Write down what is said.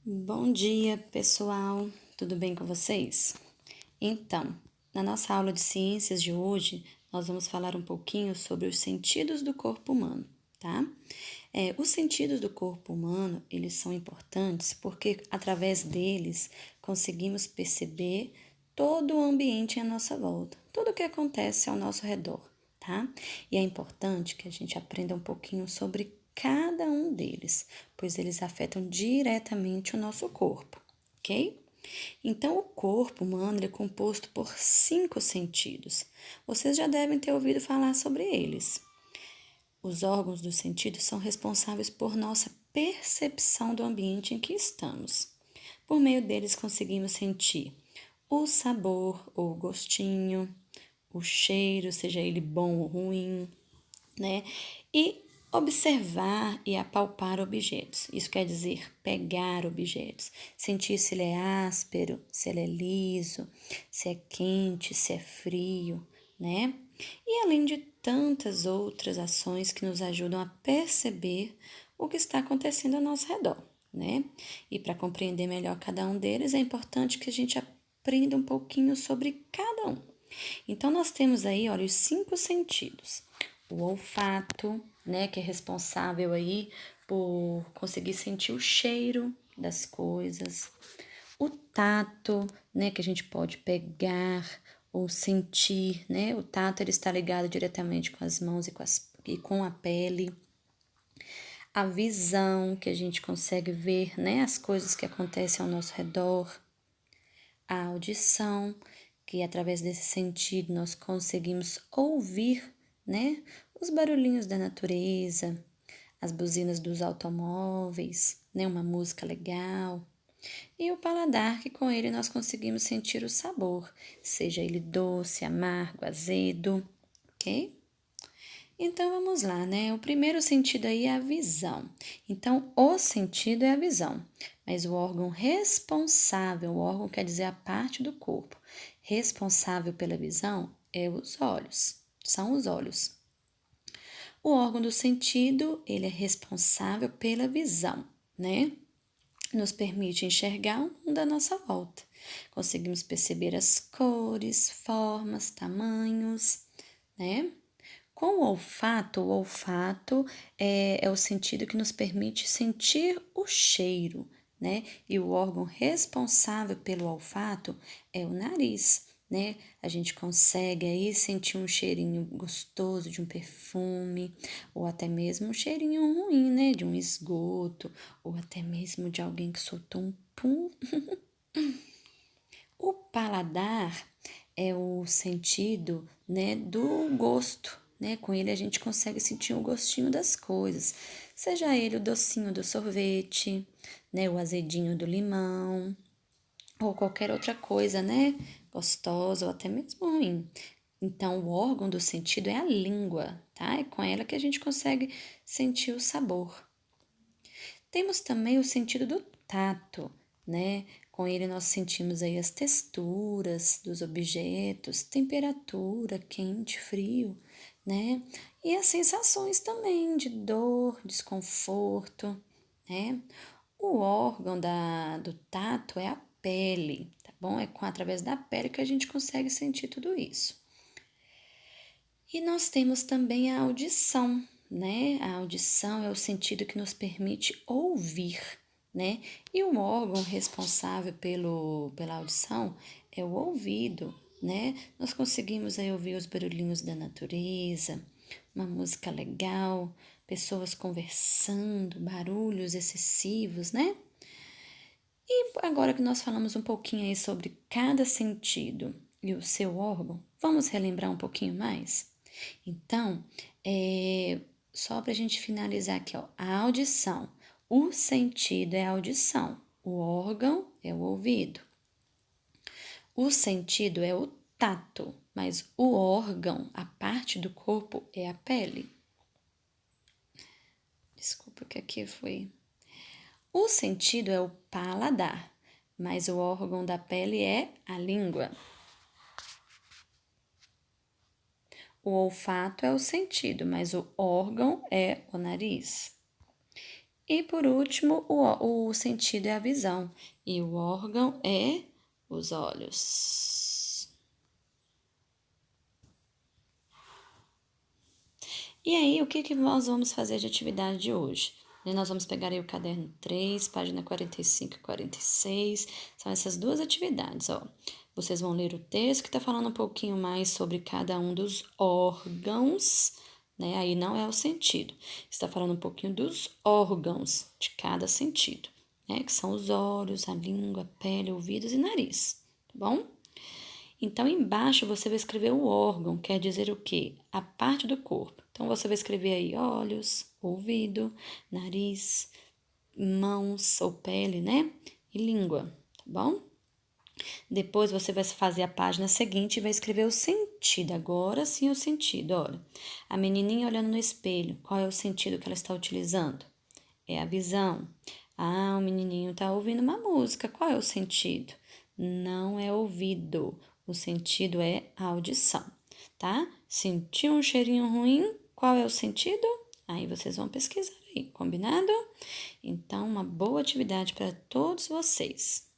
Bom dia, pessoal. Tudo bem com vocês? Então, na nossa aula de ciências de hoje, nós vamos falar um pouquinho sobre os sentidos do corpo humano, tá? Os sentidos do corpo humano, eles são importantes porque através deles conseguimos perceber todo o ambiente à nossa volta, tudo o que acontece ao nosso redor, tá? E é importante que a gente aprenda um pouquinho sobre cada um deles, pois eles afetam diretamente o nosso corpo, ok? Então, o corpo humano é composto por 5 sentidos. Vocês já devem ter ouvido falar sobre eles. Os órgãos dos sentidos são responsáveis por nossa percepção do ambiente em que estamos. Por meio deles, conseguimos sentir o sabor ou gostinho, o cheiro, seja ele bom ou ruim, né? E observar e apalpar objetos. Isso quer dizer pegar objetos, sentir se ele é áspero, se ele é liso, se é quente, se é frio, né? E além de tantas outras ações que nos ajudam a perceber o que está acontecendo ao nosso redor, né? E para compreender melhor cada um deles, é importante que a gente aprenda um pouquinho sobre cada um. Então, nós temos aí, olha, os 5 sentidos. O olfato, né, que é responsável aí por conseguir sentir o cheiro das coisas. O tato, né, que a gente pode pegar ou sentir, né? O tato ele está ligado diretamente com as mãos e com a pele. A visão, que a gente consegue ver, né, as coisas que acontecem ao nosso redor. A audição, que através desse sentido nós conseguimos ouvir, né, os barulhinhos da natureza, as buzinas dos automóveis, né, uma música legal. E o paladar, que com ele nós conseguimos sentir o sabor, seja ele doce, amargo, azedo, ok? Então vamos lá, né? O primeiro sentido aí é a visão. Então, o sentido é a visão, mas o órgão responsável, o órgão quer dizer a parte do corpo, responsável pela visão é os olhos, são os olhos. O órgão do sentido, ele é responsável pela visão, né? Nos permite enxergar o mundo à nossa volta. Conseguimos perceber as cores, formas, tamanhos, né? Com o olfato é o sentido que nos permite sentir o cheiro, né? E o órgão responsável pelo olfato é o nariz, né? A gente consegue aí sentir um cheirinho gostoso de um perfume, ou até mesmo um cheirinho ruim, né? De um esgoto, ou até mesmo de alguém que soltou um pum. O paladar é o sentido, né, do gosto, né? Com ele a gente consegue sentir o gostinho das coisas, seja ele o docinho do sorvete, né, o azedinho do limão, ou qualquer outra coisa, né, gostosa ou até mesmo ruim. Então, o órgão do sentido é a língua, tá? É com ela que a gente consegue sentir o sabor. Temos também o sentido do tato, né? Com ele nós sentimos aí as texturas dos objetos, temperatura, quente, frio, né? E as sensações também de dor, desconforto, né? O órgão do tato é a pele, tá bom? Através da pele que a gente consegue sentir tudo isso. E nós temos também a audição, né? A audição é o sentido que nos permite ouvir, né? E o órgão responsável pela audição é o ouvido, né? Nós conseguimos aí ouvir os barulhinhos da natureza, uma música legal, pessoas conversando, barulhos excessivos, né? E agora que nós falamos um pouquinho aí sobre cada sentido e o seu órgão, vamos relembrar um pouquinho mais? Então, só para a gente finalizar aqui, ó, a audição. O sentido é a audição, o órgão é o ouvido. O sentido é o tato, mas o órgão, a parte do corpo, é a pele. Desculpa que aqui foi. O sentido é o paladar, mas o órgão da pele é a língua. O olfato é o sentido, mas o órgão é o nariz. E por último, o sentido é a visão. E o órgão é os olhos. E aí, o que nós vamos fazer de atividade de hoje? Nós vamos pegar aí o caderno 3, página 45 e 46. São essas duas atividades, ó. Vocês vão ler o texto que está falando um pouquinho mais sobre cada um dos órgãos, né? Aí não é o sentido. Está falando um pouquinho dos órgãos de cada sentido, né? Que são os olhos, a língua, a pele, ouvidos e nariz, tá bom? Então, embaixo você vai escrever o órgão, quer dizer o quê? A parte do corpo. Então, você vai escrever aí olhos, ouvido, nariz, mãos ou pele, né? E língua, tá bom? Depois você vai fazer a página seguinte e vai escrever o sentido. Agora sim o sentido, olha. A menininha olhando no espelho, qual é o sentido que ela está utilizando? É a visão. Ah, o menininho está ouvindo uma música, qual é o sentido? Não é ouvido, o sentido é a audição, tá? Sentiu um cheirinho ruim, qual é o sentido? Aí vocês vão pesquisar aí, combinado? Então, uma boa atividade para todos vocês.